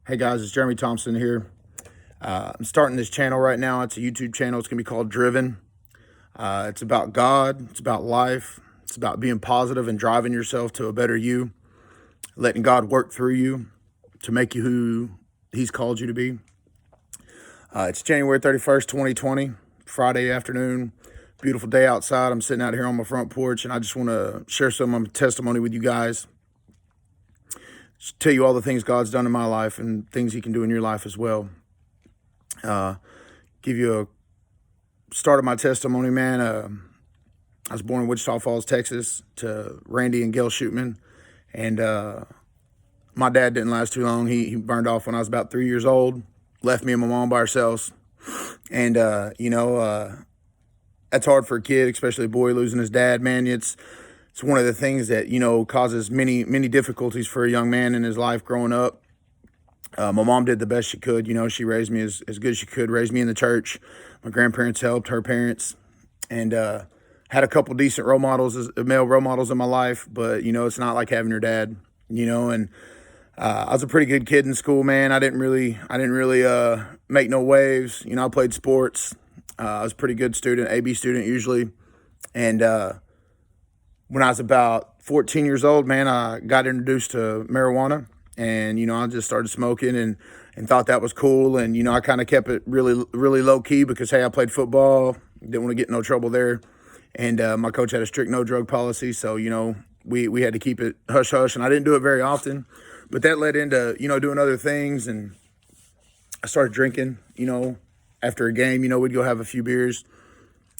Hey guys, it's Jeremy Thompson here. I'm starting this channel right now. It's a YouTube channel. It's going to be called Driven. It's about God. It's about life. It's about being positive and driving yourself to a better you, letting God work through you to make you who He's called you to be. It's January 31st, 2020, Friday afternoon. Beautiful day outside. I'm sitting out here on my front porch, and I just want to share some of my testimony with you guys. Just tell you all the things God's done in my life and things He can do in your life as well. Give you a start of my testimony, man. I was born in Wichita Falls, Texas, to Randy and Gail Shootman, and my dad didn't last too long. He burned off when I was about 3 years old, left me and my mom by ourselves, and that's hard for a kid, especially a boy losing his dad, man. It's one of the things that, causes many difficulties for a young man in his life growing up. My mom did the best she could. She raised me as good as she could, raised me in the church. My grandparents helped, her parents, and had a couple decent role models, male role models in my life. But, it's not like having your dad, and I was a pretty good kid in school, man. I didn't really make no waves. I played sports. I was a pretty good student, AB student usually. And when I was about 14 years old, man, I got introduced to marijuana, and, I just started smoking and thought that was cool. And, I kind of kept it really low key because, hey, I played football, didn't want to get in no trouble there. And my coach had a strict no drug policy. So, we had to keep it hush hush, and I didn't do it very often, but that led into, doing other things. And I started drinking, after a game, we'd go have a few beers.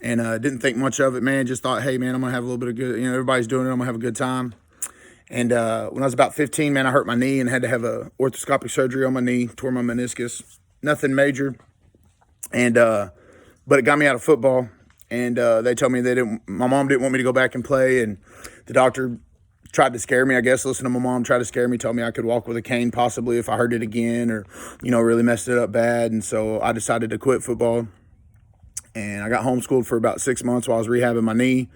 And didn't think much of it, man. Just thought, hey, man, I'm going to have a little bit of good, everybody's doing it. I'm going to have a good time. And when I was about 15, man, I hurt my knee and had to have a orthoscopic surgery on my knee, tore my meniscus. Nothing major. And but it got me out of football. And they told me my mom didn't want me to go back and play. And the doctor tried to scare me, I guess. Listen to my mom, tried to scare me, told me I could walk with a cane possibly if I hurt it again or, really messed it up bad. And so I decided to quit football. And I got homeschooled for about 6 months while I was rehabbing my knee.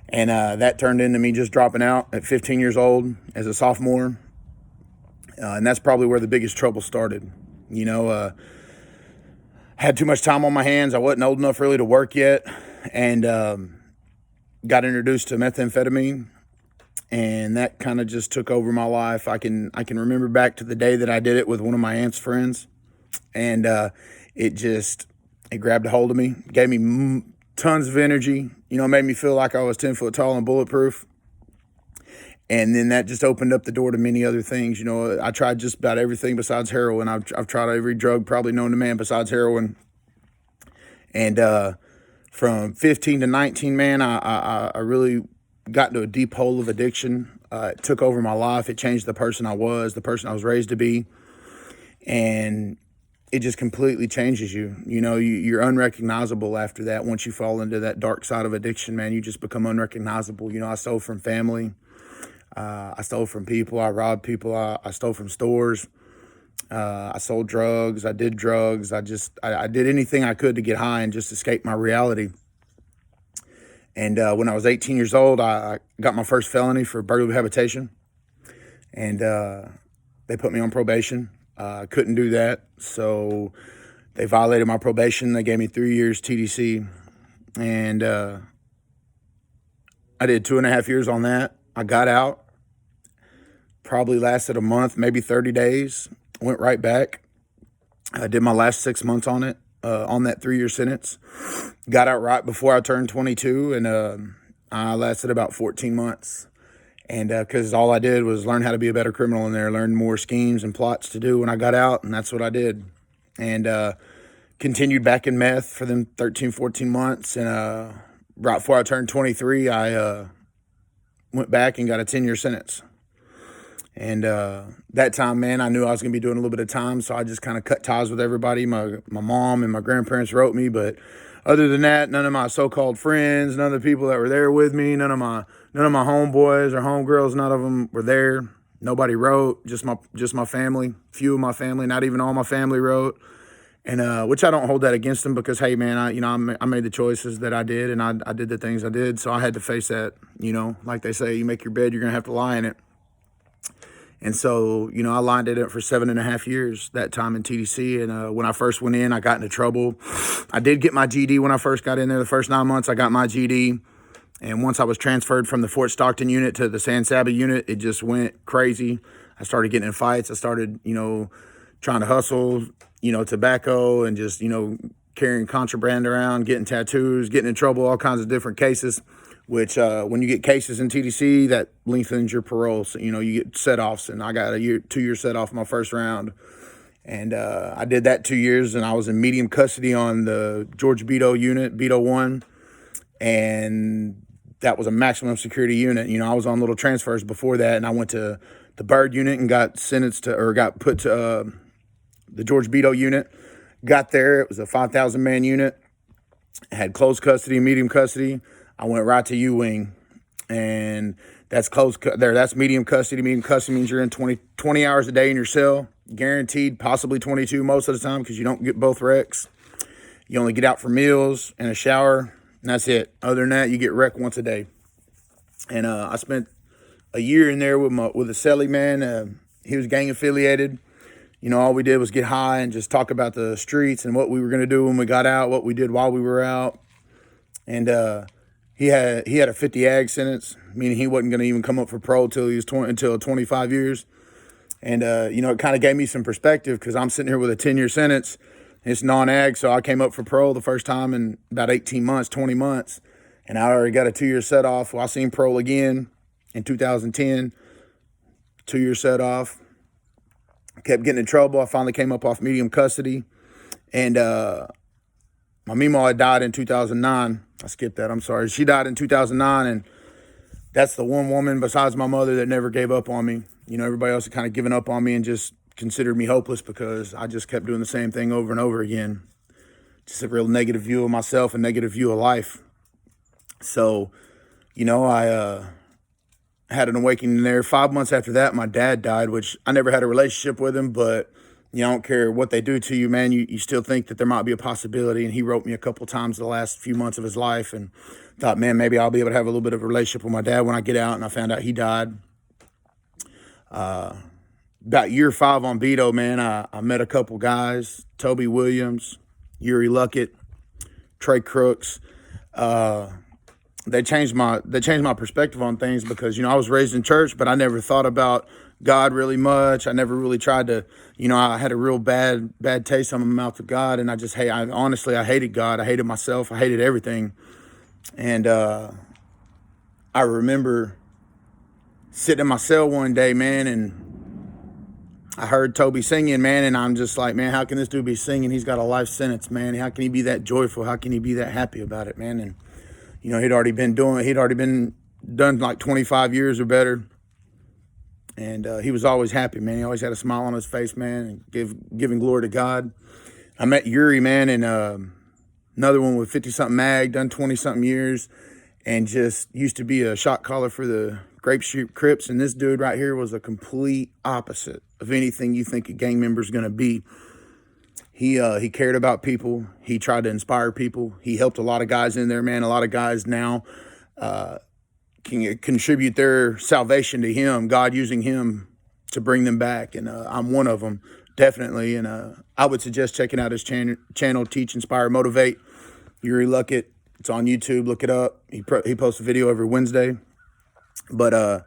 And that turned into me just dropping out at 15 years old as a sophomore. And that's probably where the biggest trouble started. Had too much time on my hands. I wasn't old enough really to work yet. And got introduced to methamphetamine. And that kind of just took over my life. I can remember back to the day that I did it with one of my aunt's friends. And it grabbed a hold of me, gave me tons of energy, made me feel like I was 10 foot tall and bulletproof. And then that just opened up the door to many other things. I tried just about everything besides heroin. I've tried every drug probably known to man besides heroin. And from 15 to 19, man, I really got into a deep hole of addiction. It took over my life. It changed the person I was, the person I was raised to be. And it just completely changes you. You're unrecognizable after that. Once you fall into that dark side of addiction, man, you just become unrecognizable. I stole from family. I stole from people. I robbed people. I stole from stores. I sold drugs. I did drugs. I did anything I could to get high and just escape my reality. And when I was 18 years old, I got my first felony for burglary habitation. And they put me on probation. I couldn't do that, so they violated my probation. They gave me 3 years TDC, and I did 2.5 years on that. I got out, probably lasted a month, maybe 30 days, went right back. I did my last 6 months on it, on that 3-year sentence. Got out right before I turned 22, and I lasted about 14 months. And because all I did was learn how to be a better criminal in there, learn more schemes and plots to do when I got out, and that's what I did. And continued back in meth for them 13, 14 months. And right before I turned 23, I went back and got a 10-year sentence. And that time, man, I knew I was going to be doing a little bit of time, so I just kind of cut ties with everybody. My mom and my grandparents wrote me, but other than that, none of my so-called friends, none of the people that were there with me, none of my homeboys or homegirls, none of them were there. Nobody wrote, just my family. Few of my family, not even all my family wrote. And which I don't hold that against them because, hey, man, I made the choices that I did, and I did the things I did, so I had to face that. Like they say, you make your bed, you're gonna have to lie in it. And so, you know, I lined it up for 7.5 years that time in TDC. And when I first went in, I got into trouble. I did get my GD when I first got in there. The first 9 months, I got my GD. And once I was transferred from the Fort Stockton unit to the San Saba unit, it just went crazy. I started getting in fights. I started, you know, trying to hustle, you know, tobacco and just, you know, carrying contraband around, getting tattoos, getting in trouble, all kinds of different cases, which when you get cases in TDC, that lengthens your parole. So, you know, you get set-offs, and I got a 2-year set-off my first round. And I did that 2 years, and I was in medium custody on the George Beto unit, Beto 1. And that was a maximum security unit. You know, I was on little transfers before that, and I went to the Bird unit and got sentenced to, or got put to the George Beto unit. Got there, it was a 5,000-man unit. I had close custody, medium custody. I went right to U-Wing, and that's that's medium custody. Medium custody means you're in 20 hours a day in your cell, guaranteed, possibly 22 most of the time because you don't get both recs. You only get out for meals and a shower, and that's it. Other than that, you get rec once a day. And I spent a year in there with a celly man. He was gang affiliated. You know, all we did was get high and just talk about the streets and what we were going to do when we got out, what we did while we were out. And he had a 50 ag sentence, meaning he wasn't going to even come up for parole until 25 years. And, you know, it kind of gave me some perspective because I'm sitting here with a 10-year sentence. It's non-ag, so I came up for parole the first time in about 18 months, 20 months. And I already got a 2-year set-off. Well, I seen parole again in 2010, 2-year set-off. Kept getting in trouble. I finally came up off medium custody. And my Mima had died in 2009. I skipped that. I'm sorry. She died in 2009, and that's the one woman besides my mother that never gave up on me. You know, everybody else had kind of given up on me and just considered me hopeless because I just kept doing the same thing over and over again. Just a real negative view of myself, a negative view of life. So, you know, I had an awakening there. 5 months after that, my dad died, which I never had a relationship with him, but you know, I don't care what they do to you, man. You still think that there might be a possibility. And he wrote me a couple times the last few months of his life and thought, man, maybe I'll be able to have a little bit of a relationship with my dad when I get out. And I found out he died. About year 5 on Beto, man, I met a couple guys, Toby Williams, Yuri Luckett, Trey Crooks. They changed my perspective on things because, you know, I was raised in church, but I never thought about God really much. I never really tried to, you know, I had a real bad taste on my mouth with God. And I hated God. I hated myself. I hated everything. And I remember sitting in my cell one day, man, and I heard Toby singing, man, and I'm just like, man, how can this dude be singing? He's got a life sentence, man. How can he be that joyful? How can he be that happy about it, man? And, you know, he'd already been done like 25 years or better. And he was always happy, man. He always had a smile on his face, man, and giving glory to God. I met Yuri, man, and another one with 50-something mag, done 20-something years, and just used to be a shot caller for the Grape Street Crips. And this dude right here was a complete opposite of anything you think a gang member is going to be. He cared about people. He tried to inspire people. He helped a lot of guys in there, man. A lot of guys now can contribute their salvation to him, God using him to bring them back. And I'm one of them, definitely. And I would suggest checking out his channel, Teach, Inspire, Motivate. Yuri Luckett. It's on YouTube. Look it up. He posts a video every Wednesday. But,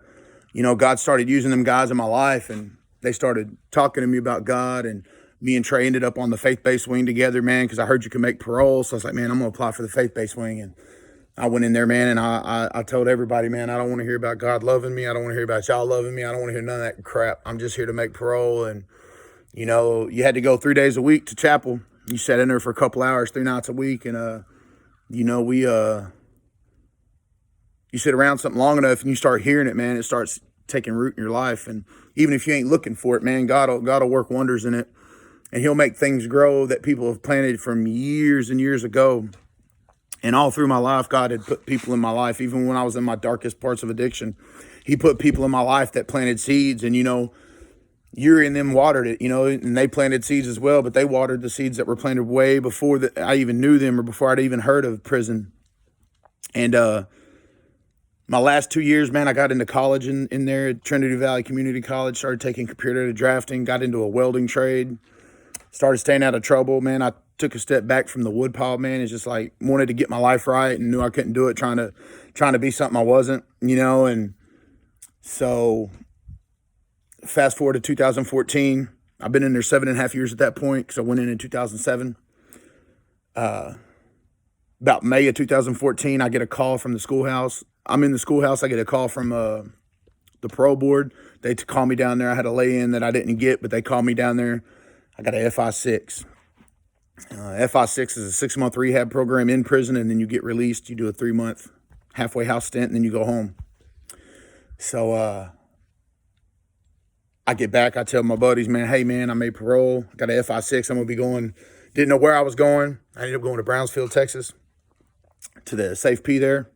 you know, God started using them guys in my life, and they started talking to me about God. And me and Trey ended up on the faith-based wing together, man, because I heard you can make parole. So I was like, man, I'm going to apply for the faith-based wing. And I went in there, man, and I told everybody, man, I don't want to hear about God loving me. I don't want to hear about y'all loving me. I don't want to hear none of that crap. I'm just here to make parole. And, you know, you had to go 3 days a week to chapel. You sat in there for a couple hours, 3 nights a week. And, you know, you sit around something long enough and you start hearing it, man, it starts taking root in your life. And even if you ain't looking for it, man, God will work wonders in it. And he'll make things grow that people have planted from years and years ago. And all through my life, God had put people in my life. Even when I was in my darkest parts of addiction, he put people in my life that planted seeds. And, you know, Yuri and them watered it, you know, and they planted seeds as well. But they watered the seeds that were planted way before I even knew them or before I'd even heard of prison. And My last 2 years, man, I got into college in there at Trinity Valley Community College, started taking computer drafting, got into a welding trade, started staying out of trouble, man. I took a step back from the woodpile, man. It's just like wanted to get my life right and knew I couldn't do it, trying to be something I wasn't, and so fast forward to 2014. I've been in there 7.5 years at that point because I went in 2007. About May of 2014, I get a call from the schoolhouse. I'm in the schoolhouse. I get a call from the parole board. They call me down there. I had a lay-in that I didn't get, but they called me down there. I got a FI6. FI6 is a 6-month rehab program in prison, and then you get released. You do a 3-month halfway house stint, and then you go home. So I get back. I tell my buddies, man, hey, man, I made parole. I got an FI6. I'm going to be going. Didn't know where I was going. I ended up going to Brownsville, Texas, to the Safe P there.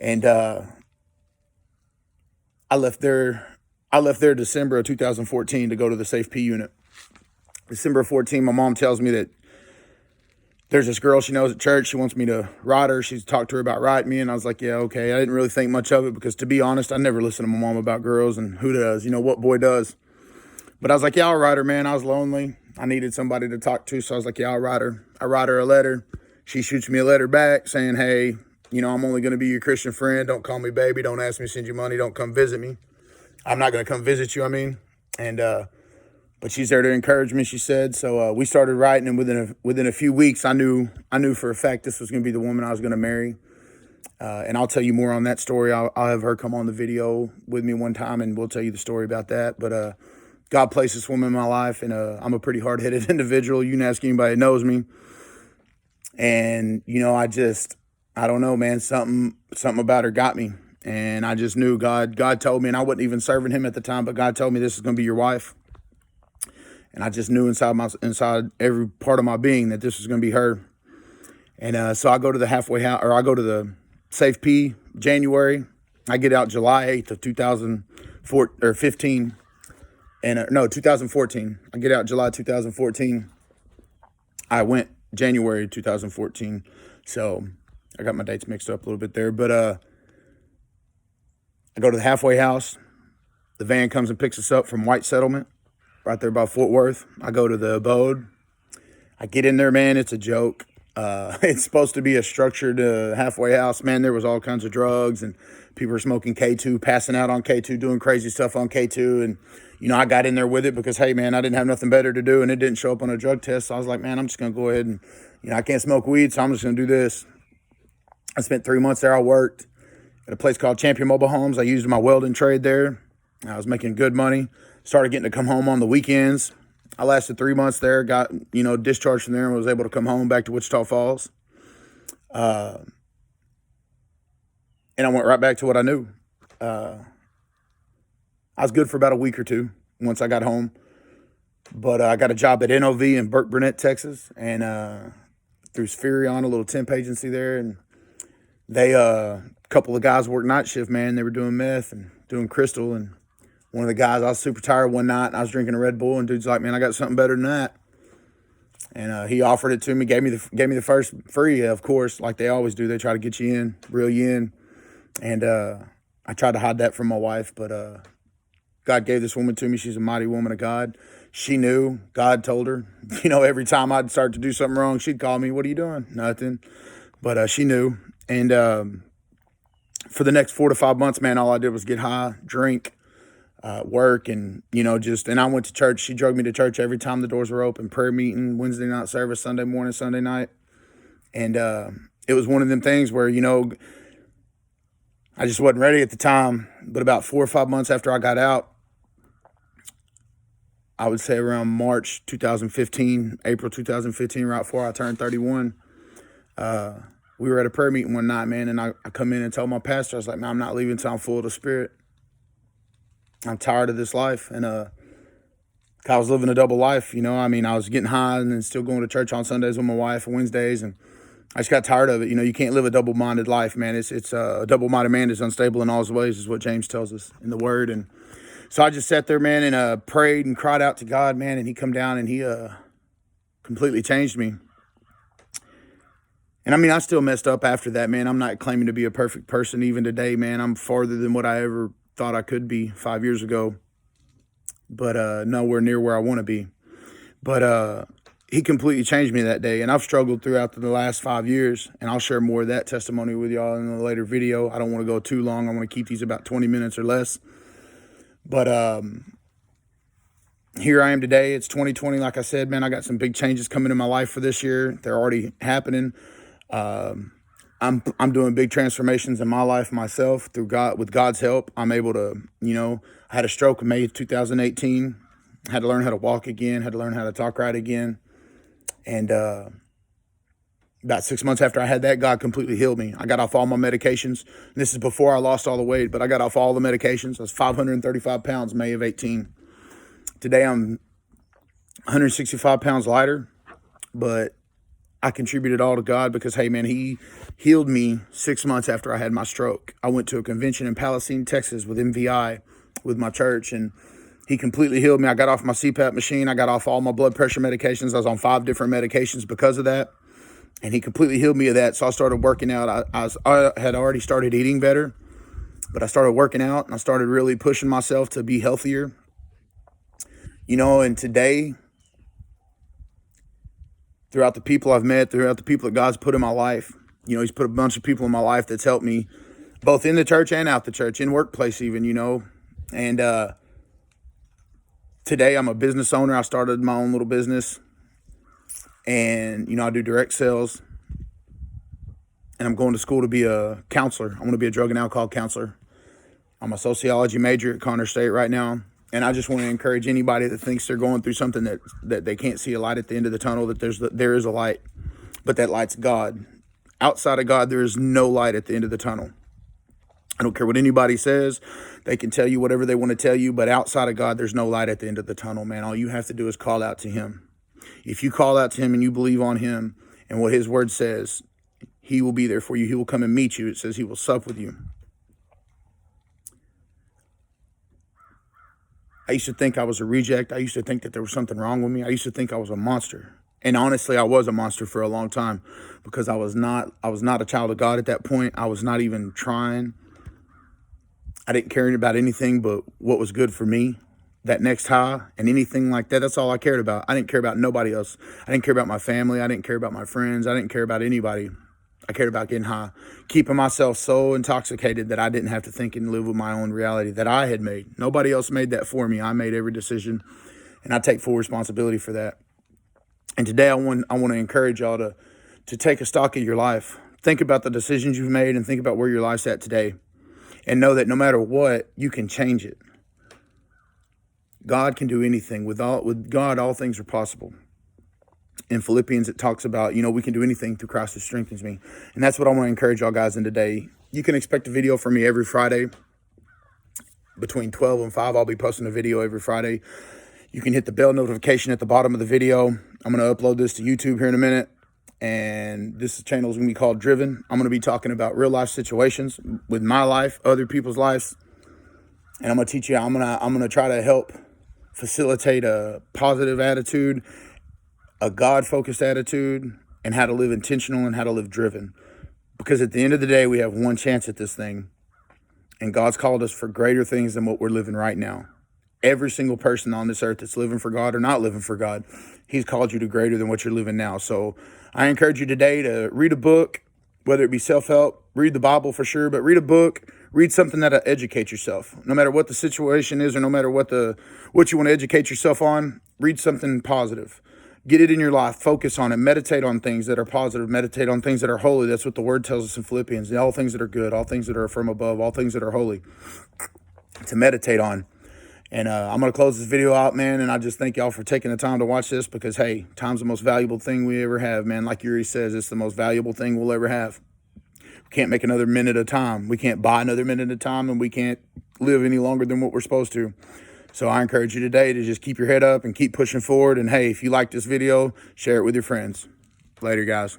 And I left there December of 2014 to go to the Safe P unit. December of 14, my mom tells me that there's this girl she knows at church. She wants me to ride her. She's talked to her about riding me. And I was like, yeah, okay. I didn't really think much of it because, to be honest, I never listened to my mom about girls and who does, what boy does. But I was like, yeah, I'll ride her, man. I was lonely. I needed somebody to talk to. So I was like, yeah, I'll ride her. I write her a letter. She shoots me a letter back saying, hey, I'm only going to be your Christian friend. Don't call me baby. Don't ask me to send you money. Don't come visit me. I'm not going to come visit you, And, but she's there to encourage me, she said. So we started writing, and within a few weeks, I knew for a fact this was going to be the woman I was going to marry. And I'll tell you more on that story. I'll have her come on the video with me one time, and we'll tell you the story about that. But God placed this woman in my life, and I'm a pretty hard-headed individual. You can ask anybody that knows me. And, I don't know, man, something about her got me. And I just knew God told me, and I wasn't even serving him at the time, but God told me this is going to be your wife. And I just knew inside every part of my being that this was going to be her. And so I go to the halfway house, or I go to the Safe P January. I get out July 8th of 2015. And no, 2014. I get out July 2014. I went January 2014. So I got my dates mixed up a little bit there. But I go to the halfway house. The van comes and picks us up from White Settlement, right there by Fort Worth. I go to the abode. I get in there, man. It's a joke. It's supposed to be a structured halfway house. Man, there was all kinds of drugs, and people were smoking K2, passing out on K2, doing crazy stuff on K2. And, I got in there with it because, hey, man, I didn't have nothing better to do, and it didn't show up on a drug test. So I was like, man, I'm just going to go ahead and, I can't smoke weed, so I'm just going to do this. I spent 3 months there. I worked at a place called Champion Mobile Homes. I used my welding trade there. I was making good money. Started getting to come home on the weekends. I lasted 3 months there, got, discharged from there, and was able to come home back to Wichita Falls. And I went right back to what I knew. I was good for about a week or two once I got home. But I got a job at NOV in Burke Burnett, Texas, and through Spherion, a little temp agency there. And they, a couple of guys worked night shift, man. They were doing meth and doing crystal, and one of the guys, I was super tired one night, and I was drinking a Red Bull, and dude's like, man, I got something better than that. And he offered it to me, gave me the first free, of course, like they always do. They try to get you in, reel you in. And I tried to hide that from my wife, but God gave this woman to me. She's a mighty woman of God. She knew. God told her. Every time I'd start to do something wrong, she'd call me, what are you doing? Nothing. But she knew. And for the next 4 to 5 months, man, all I did was get high, drink, work, and and I went to church. She drug me to church every time the doors were open. Prayer meeting, Wednesday night service, Sunday morning, Sunday night. And it was one of them things where I just wasn't ready at the time. But about 4 or 5 months after I got out, I would say around March 2015, April 2015, right before I turned 31, we were at a prayer meeting one night, man, and I come in and told my pastor, I was like, man, I'm not leaving until I'm full of the Spirit. I'm tired of this life. And I was living a double life, I was getting high and then still going to church on Sundays with my wife and Wednesdays, and I just got tired of it. You can't live a double-minded life, man. It's a double-minded man is unstable in all his ways, is what James tells us in the Word. And so I just sat there, man, and prayed and cried out to God, man, and he come down and he completely changed me. And I mean, I still messed up after that, man. I'm not claiming to be a perfect person even today, man. I'm farther than what I ever thought I could be 5 years ago, but nowhere near where I want to be. But he completely changed me that day, and I've struggled throughout the last 5 years, and I'll share more of that testimony with y'all in a later video. I don't want to go too long. I want to keep these about 20 minutes or less. But here I am today. It's 2020. Like I said, man, I got some big changes coming in my life for this year. They're already happening. I'm doing big transformations in my life myself through God. With God's help, I'm able to, I had a stroke in May of 2018. Had to learn how to walk again, had to learn how to talk right again. And about 6 months after I had that, God completely healed me. I got off all my medications. This is before I lost all the weight, but I got off all the medications. I was 535 pounds May of 18. Today I'm 165 pounds lighter, but I contributed all to God because, hey, man, he healed me 6 months after I had my stroke. I went to a convention in Palestine, Texas with MVI with my church, and he completely healed me. I got off my CPAP machine. I got off all my blood pressure medications. I was on 5 different medications because of that, and he completely healed me of that. So I started working out. I had already started eating better, but I started working out, and I started really pushing myself to be healthier. And today, throughout the people I've met, throughout the people that God's put in my life, he's put a bunch of people in my life that's helped me both in the church and out the church, in workplace even, and today I'm a business owner. I started my own little business, and, I do direct sales, and I'm going to school to be a counselor. I want to be a drug and alcohol counselor. I'm a sociology major at Connor State right now. And I just want to encourage anybody that thinks they're going through something that they can't see a light at the end of the tunnel, that there is a light, but that light's God. Outside of God, there is no light at the end of the tunnel. I don't care what anybody says. They can tell you whatever they want to tell you, but outside of God, there's no light at the end of the tunnel, man. All you have to do is call out to him. If you call out to him and you believe on him and what his word says, he will be there for you. He will come and meet you. It says he will sup with you. I used to think I was a reject. I used to think that there was something wrong with me. I used to think I was a monster. And honestly, I was a monster for a long time because I was not a child of God at that point. I was not even trying. I didn't care about anything but what was good for me, that next high and anything like that. That's all I cared about. I didn't care about nobody else. I didn't care about my family. I didn't care about my friends. I didn't care about anybody. I cared about getting high, keeping myself so intoxicated that I didn't have to think and live with my own reality that I had made. Nobody else made that for me. I made every decision, and I take full responsibility for that. And today I want to encourage y'all to take a stock of your life. Think about the decisions you've made and think about where your life's at today. And know that no matter what, you can change it. God can do anything. With God, all things are possible. In Philippians, it talks about, we can do anything through Christ who strengthens me. And that's what I want to encourage y'all guys in today. You can expect a video from me every Friday. Between 12 and 5, I'll be posting a video every Friday. You can hit the bell notification at the bottom of the video. I'm going to upload this to YouTube here in a minute. And this channel is going to be called Driven. I'm going to be talking about real life situations with my life, other people's lives. And I'm going to teach you, I'm going to try to help facilitate a positive attitude, a God-focused attitude, and how to live intentional and how to live driven. Because at the end of the day, we have one chance at this thing. And God's called us for greater things than what we're living right now. Every single person on this earth that's living for God or not living for God, he's called you to greater than what you're living now. So I encourage you today to read a book, whether it be self-help, read the Bible for sure, but read a book, read something that'll educate yourself. No matter what the situation is or no matter what you want to educate yourself on, read something positive. Get it in your life. Focus on it. Meditate on things that are positive. Meditate on things that are holy. That's what the word tells us in Philippians. All things that are good, all things that are from above, all things that are holy, to meditate on. And I'm going to close this video out, man. And I just thank y'all for taking the time to watch this because, hey, time's the most valuable thing we ever have, man. Like Yuri says, it's the most valuable thing we'll ever have. We can't make another minute of time. We can't buy another minute of time, and we can't live any longer than what we're supposed to. So I encourage you today to just keep your head up and keep pushing forward. And, hey, if you like this video, share it with your friends. Later, guys.